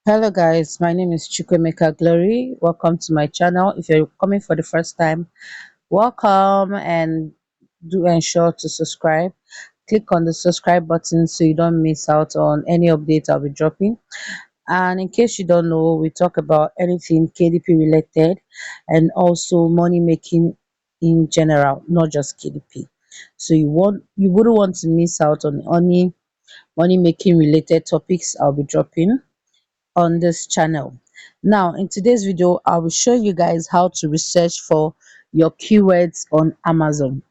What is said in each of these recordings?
Hello guys, my name is Chukwemeka Glory. Welcome to my channel. If you're coming for the first time, welcome and do ensure to subscribe. Click on the subscribe button so you don't miss out on any update I'll be dropping. And in case you don't know, we talk about anything KDP related and also money making in general, not just KDP. So you wouldn't want to miss out on any money making related topics I'll be dropping on this channel. Now, in today's video, I will show you guys how to research for your keywords on Amazon.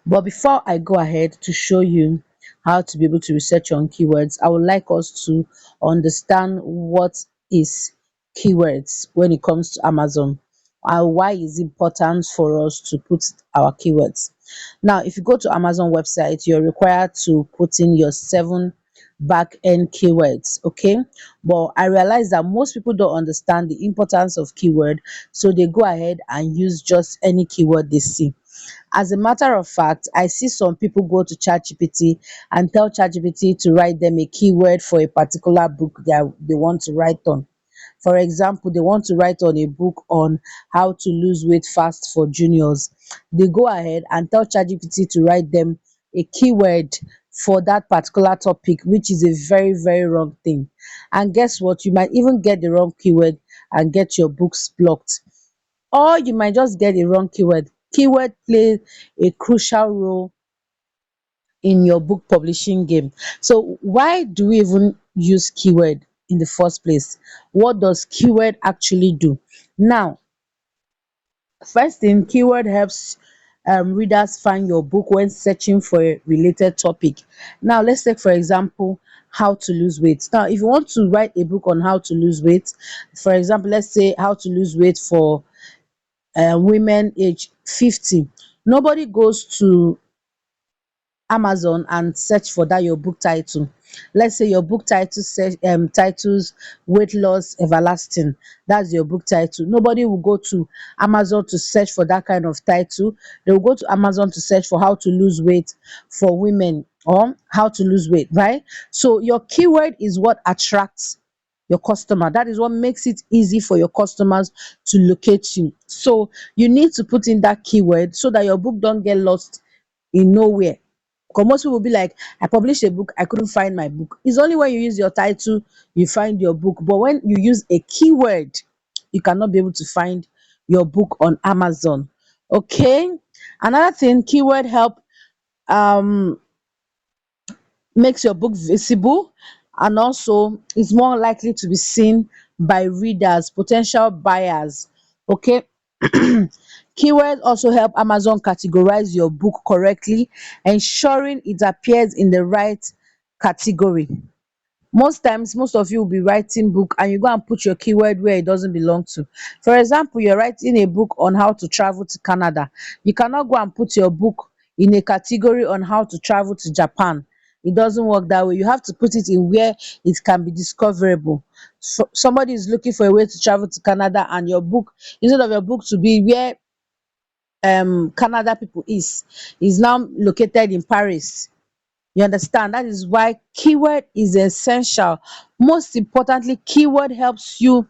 But before I go ahead to show you how to be able to research on keywords, I would like us to understand what is keywords when it comes to Amazon and why is it important for us to put our keywords. Now, if you go to Amazon website, you're required to put in your seven back end keywords, okay? But I realize that most people don't understand the importance of keyword, so they go ahead and use just any keyword they see. As a matter of fact, I see some people go to ChatGPT and tell ChatGPT to write them a keyword for a particular book that they want to write on. For example, they want to write on a book on how to lose weight fast for juniors. They go ahead and tell ChatGPT to write them a keyword for that particular topic, which is a very, very wrong thing. And guess what? You might even get the wrong keyword and get your books blocked, or you might just get a wrong keyword. Keyword plays a crucial role in your book publishing game. So why do we even use keyword in the first place? What does keyword actually do? Now, first thing, keyword helps readers find your book when searching for a related topic. Now, let's take for example how to lose weight. Now, if you want to write a book on how to lose weight, for example, let's say how to lose weight for women age 50, nobody goes to Amazon and search for that your book title. Let's say your book title says titles weight loss everlasting. That's your book title. Nobody will go to Amazon to search for that kind of title. They will go to Amazon to search for how to lose weight for women or how to lose weight, right? So your keyword is what attracts your customer. That is what makes it easy for your customers to locate you. So you need to put in that keyword so that your book don't get lost in nowhere. Because most people will be like, I published a book, I couldn't find my book. It's only when you use your title, you find your book. But when you use a keyword, you cannot be able to find your book on Amazon. Okay. Another thing, keyword help um makes your book visible, and also is more likely to be seen by readers, potential buyers. Okay. Keywords also help Amazon categorize your book correctly, ensuring it appears in the right category. Most times, most of you will be writing book and you go and put your keyword where it doesn't belong to. For example, you're writing a book on how to travel to Canada. You cannot go and put your book in a category on how to travel to Japan. It doesn't work that way. You have to put it in where it can be discoverable. So somebody is looking for a way to travel to Canada, and your book, instead of your book to be where Canada people is now located in Paris. You understand? That is why keyword is essential. Most importantly, keyword helps you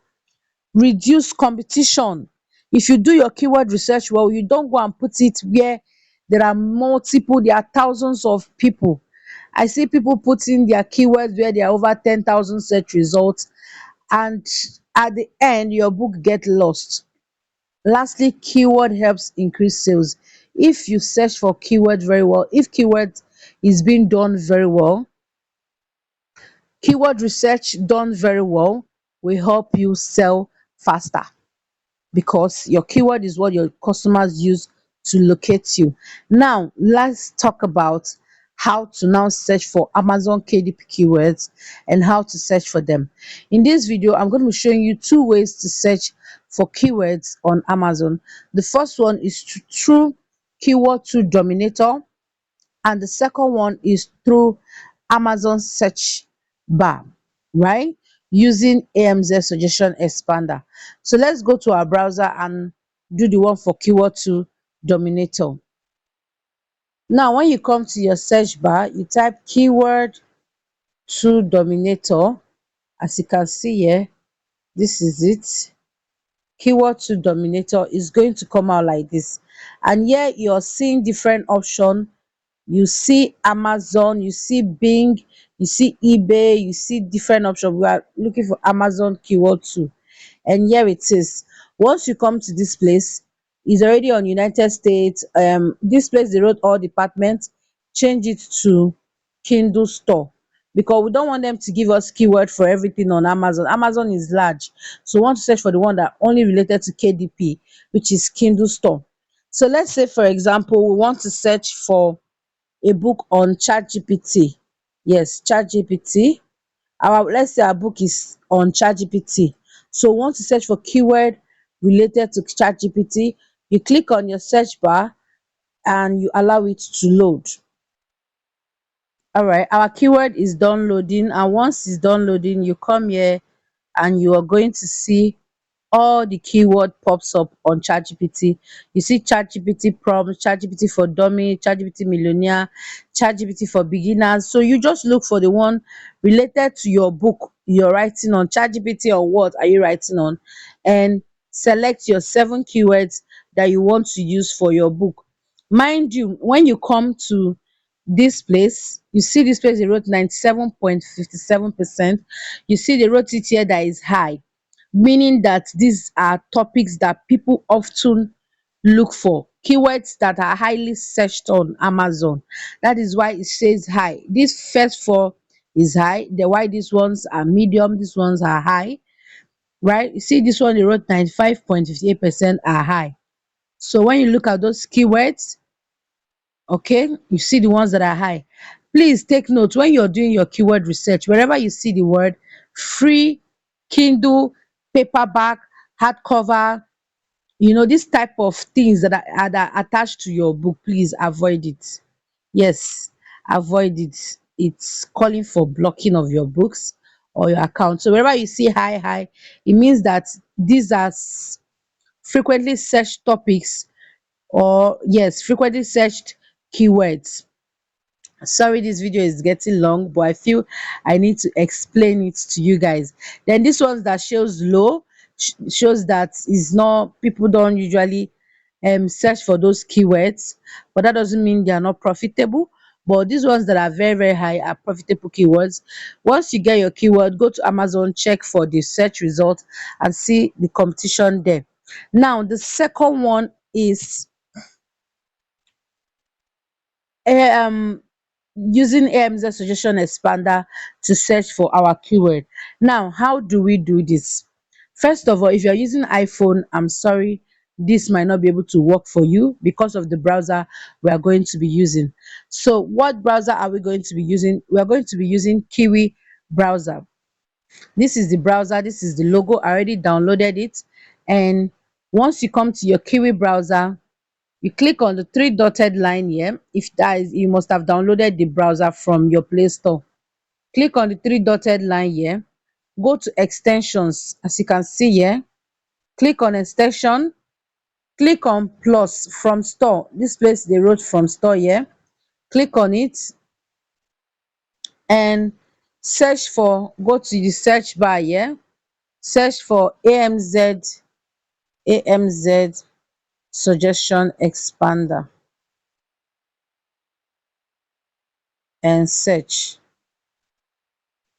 reduce competition. If you do your keyword research well, you don't go and put it where there are thousands of people. I see people putting their keywords where there are over 10,000 search results, and at the end, your book get lost. Lastly, keyword helps increase sales. If you search for keyword very well, if keyword is being done very well, keyword research done very well will help you sell faster, because your keyword is what your customers use to locate you. Now, let's talk about how to now search for Amazon KDP keywords and how to search for them. In this video, I'm going to be showing you two ways to search for keywords on Amazon. The first one is through Keyword to Dominator, and the second one is through Amazon search bar, right? Using AMZ suggestion expander. So let's go to our browser and do the one for Keyword to Dominator. Now, when you come to your search bar, you type Keyword to Dominator As you can see here, this is it. Keyword to dominator is going to come out like this. And here you're seeing different option. You see Amazon, you see Bing, you see eBay, you see different option. We are looking for Amazon keyword too, and here it is. Once you come to this place, it's already on United States. This place they wrote all departments, change it to Kindle store, because we don't want them to give us keyword for everything on Amazon. Amazon is large, so we want to search for the one that only related to KDP, which is Kindle store. So let's say for example we want to search for a book on ChatGPT. Yes, ChatGPT. Our Let's say our book is on ChatGPT. So we want to search for keyword related to ChatGPT. You click on your search bar and you allow it to load. All right, our keyword is downloading, and once it's downloading, you come here and you are going to see all the keyword pops up on ChatGPT. You see ChatGPT prompt, ChatGPT for dummy, ChatGPT millionaire, ChatGPT for beginners. So you just look for the one related to your book you're writing on. ChatGPT on what are you writing on? And select your 7 keywords that you want to use for your book. Mind you, when you come to this place, you see this place they wrote 97.57%. You see they wrote it here that is high, meaning that these are topics that people often look for, keywords that are highly searched on Amazon. That is why it says high. This first four is high, the why these ones are medium, these ones are high, right? You see this one they wrote 95.58% are high. So when you look at those keywords, okay, you see the ones that are high. Please take note when you're doing your keyword research, wherever you see the word free, Kindle, paperback, hardcover, this type of things that are attached to your book, please avoid it. Yes, avoid it. It's calling for blocking of your books or your account. So wherever you see high, high, it means that these are frequently searched topics, or yes, frequently searched keywords. Sorry, this video is getting long, but I feel I need to explain it to you guys. Then this ones that shows low, shows that is not, people don't usually search for those keywords, but that doesn't mean they are not profitable. But these ones that are very very high are profitable keywords. Once you get your keyword, go to Amazon, check for the search result and see the competition there. Now the second one is um using AMZ suggestion expander to search for our keyword. Now, how do we do this? First of all, if you're using iPhone, I'm sorry, this might not be able to work for you because of the browser we are going to be using. So, what browser are we going to be using? We are going to be using Kiwi browser. This is the browser, this is the logo. I already downloaded it. And once you come to your Kiwi browser, you click on the three dotted line here. If that is, you must have downloaded the browser from your Play Store. Click on the three dotted line here. Go to extensions. As you can see here, click on extension. Click on plus from store. This place they wrote from store here. Click on it and search for. Go to the search bar here. Search for AMZ suggestion expander and search.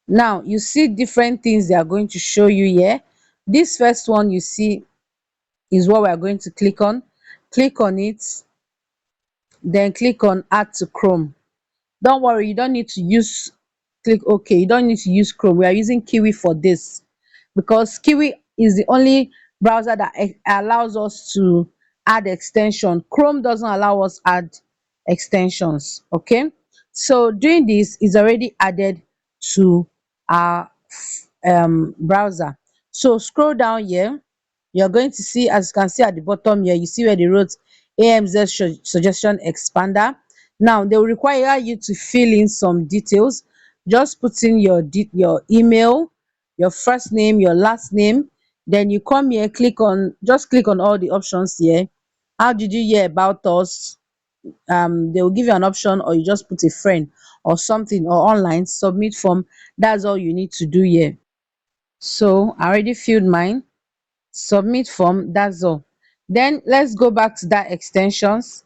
Now you see different things they are going to show you here. This first one you see is what we are going to click on. Click on it, then click on add to Chrome. Don't worry, you don't need to use, click OK. You don't need to use Chrome. We are using Kiwi for this because Kiwi is the only browser that allows us to add extension. Chrome doesn't allow us add extensions. Okay, so doing this is already added to our browser. So scroll down here, you're going to see, as you can see at the bottom here, you see where they wrote AMZ suggestion expander. Now they will require you to fill in some details. Just put in your email, your first name, your last name. Then you come here, just click on all the options here. How did you hear about us? They will give you an option, or you just put a friend or something, or online submit form. That's all you need to do here. So I already filled mine. Submit form, that's all. Then let's go back to that extensions.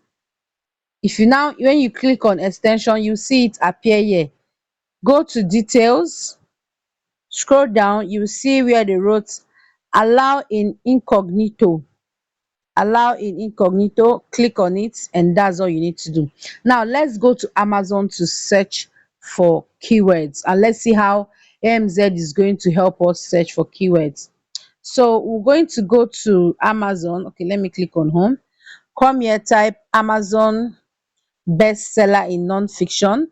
If you now, when you click on extension, you see it appear here. Go to details, scroll down, you see where they wrote allow in incognito. Allow in incognito, click on it, and that's all you need to do. Now let's go to Amazon to search for keywords, and let's see how AMZ is going to help us search for keywords. So we're going to go to Amazon. Okay, let me click on home. Come here, type Amazon bestseller in non-fiction.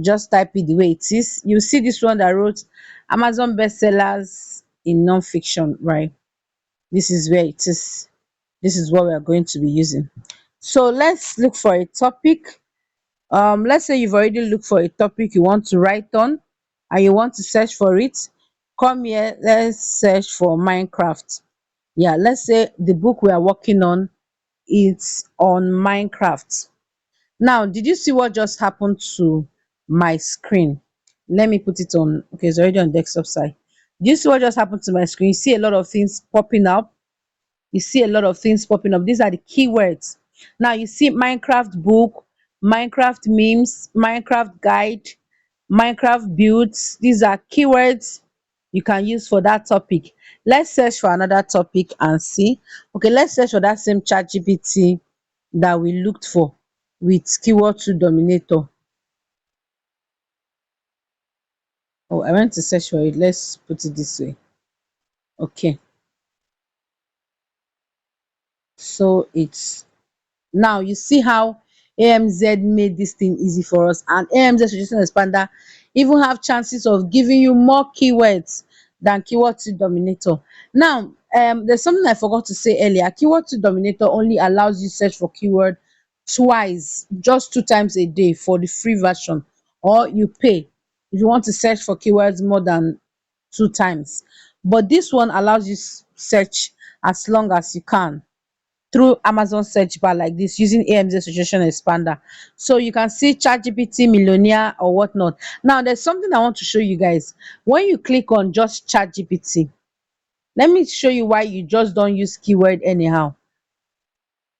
Just type it the way it is. You see this one that wrote Amazon bestsellers in non-fiction, right? This is where it is. This is what we are going to be using. So let's look for a topic. Let's say you've already looked for a topic you want to write on and you want to search for it. Come here, let's search for Minecraft. Yeah, let's say the book we are working on is on Minecraft. Now, did you see what just happened to my screen? Let me put it on. Okay, it's already on desktop side. Do you see what just happened to my screen? You see a lot of things popping up. You see a lot of things popping up. These are the keywords. Now you see Minecraft book, Minecraft memes, Minecraft guide, Minecraft builds. These are keywords you can use for that topic. Let's search for another topic and see. Okay, let's search for that same chat GPT that we looked for with keyword to dominator. Oh, I went to search for it. Let's put it this way. Okay, so it's now you see how AMZ made this thing easy for us, and AMZ Suggestion Expander even have chances of giving you more keywords than Keyword to Dominator. Now, there's something I forgot to say earlier. Keyword to Dominator only allows you search for keyword twice, just two times a day for the free version, or you pay if you want to search for keywords more than two times. But this one allows you search as long as you can through Amazon search bar like this using AMZ Suggestion Expander. So you can see ChatGPT, Millionaire, or whatnot. Now, there's something I want to show you guys. When you click on just ChatGPT, let me show you why you just don't use keyword anyhow.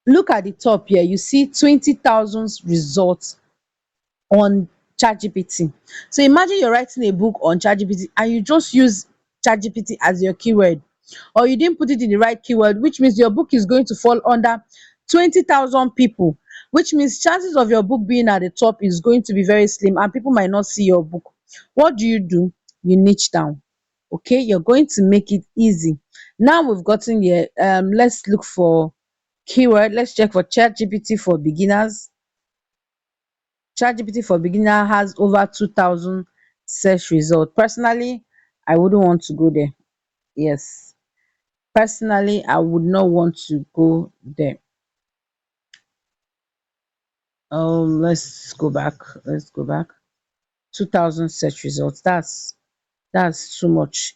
Look at the top here. You see 20,000 results on ChatGPT. So imagine you're writing a book on ChatGPT and you just use ChatGPT as your keyword, or you didn't put it in the right keyword, which means your book is going to fall under 20,000 people, which means chances of your book being at the top is going to be very slim and people might not see your book. What do? You niche down. Okay, you're going to make it easy. Now we've gotten here. Let's look for keyword. Let's check for ChatGPT for beginners. ChatGPT for beginner has over 2,000 search results. Personally, I wouldn't want to go there. Yes, personally, I would not want to go there. Let's go back. Let's go back. 2,000 search results. That's too much.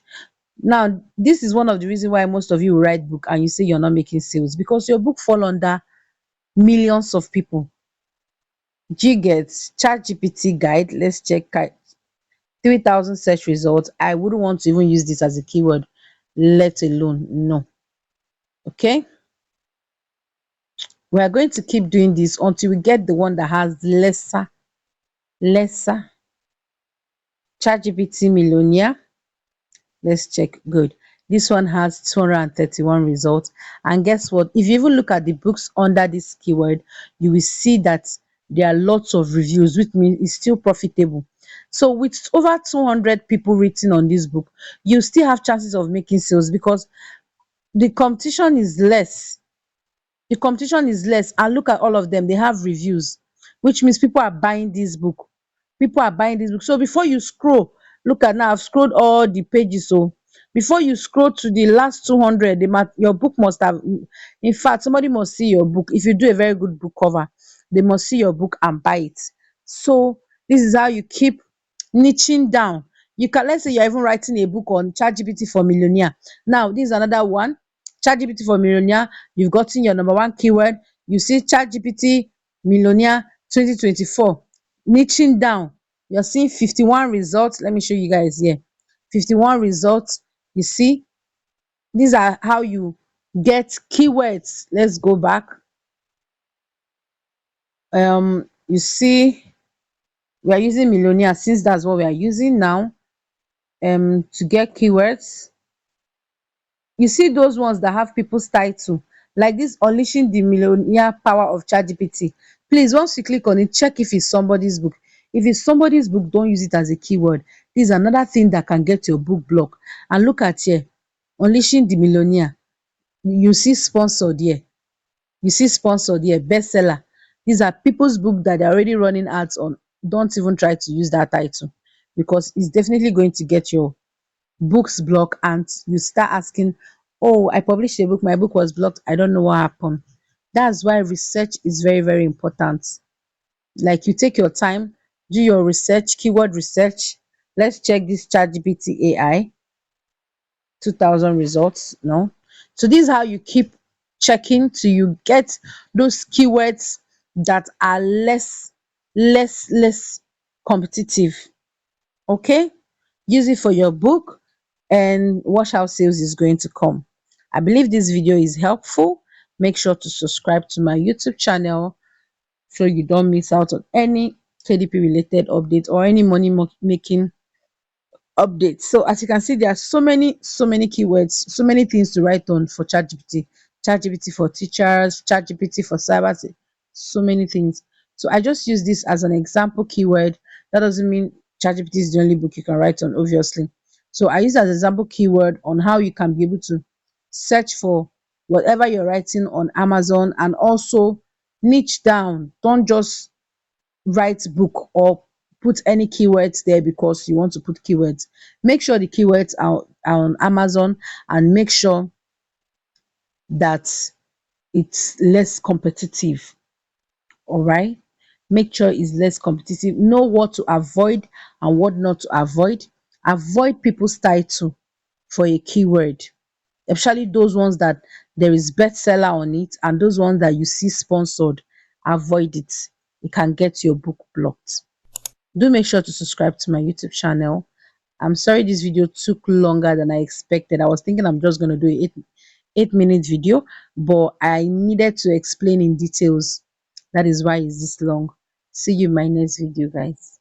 Now, this is one of the reasons why most of you write book and you say you're not making sales because your book fall under millions of people. Do you get ChatGPT guide? Let's check 3,000 search results. I wouldn't want to even use this as a keyword, let alone no. Okay, we are going to keep doing this until we get the one that has lesser. ChatGPT Millionaire. Let's check. Good. This one has 231 results. And guess what? If you even look at the books under this keyword, you will see that there are lots of reviews, which means it's still profitable. So with over 200 people written on this book, you still have chances of making sales because the competition is less. The competition is less, and look at all of them, they have reviews, which means people are buying this book. People are buying this book. So before you scroll, look at now, I've scrolled all the pages. So before you scroll to the last 200, your book must have, in fact, somebody must see your book. If you do a very good book cover, they must see your book and buy it. So this is how you keep niching down. You can, let's say you're even writing a book on ChatGPT for Millionaire. Now, this is another one. ChatGPT for Millionaire, you've gotten your number one keyword. You see ChatGPT Millionaire 2024. Niching down, you're seeing 51 results. Let me show you guys here. 51 results. You see, these are how you get keywords. Let's go back. You see, we are using millionaire since that's what we are using now. To get keywords, you see those ones that have people's title, like this unleashing the millionaire power of ChatGPT. Please, once you click on it, check if it's somebody's book. If it's somebody's book, don't use it as a keyword. This is another thing that can get your book blocked. And look at here, unleashing the millionaire. You see sponsored here. You see sponsored here, bestseller. These are people's book that they're already running ads on. Don't even try to use that title, because it's definitely going to get your books blocked, and you start asking, oh, I published a book, my book was blocked, I don't know what happened. That's why research is very, very important. Like, you take your time, do your research, keyword research. Let's check this ChatGPT AI 2000 results. No, so this is how you keep checking till you get those keywords that are less competitive. Okay, use it for your book and watch how sales is going to come. I believe this video is helpful. Make sure to subscribe to my YouTube channel so you don't miss out on any KDP related updates or any money making updates. So as you can see, there are so many keywords, so many things to write on for ChatGPT. ChatGPT for teachers, ChatGPT for cyber, so many things. So I just use this as an example keyword. That doesn't mean ChatGPT is the only book you can write on, obviously. So I use as an example keyword on how you can be able to search for whatever you're writing on Amazon, and also niche down. Don't just write book or put any keywords there because you want to put keywords. Make sure the keywords are on Amazon, and make sure that it's less competitive. All right. Make sure it's less competitive. Know what to avoid and what not to avoid. Avoid people's title for a keyword, especially those ones that there is bestseller on it, and those ones that you see sponsored. Avoid it. It can get your book blocked. Do make sure to subscribe to my YouTube channel. I'm sorry this video took longer than I expected. I was thinking I'm just going to do a 8 minute video, but I needed to explain in details. That is why it's this long. See you in my next video, guys.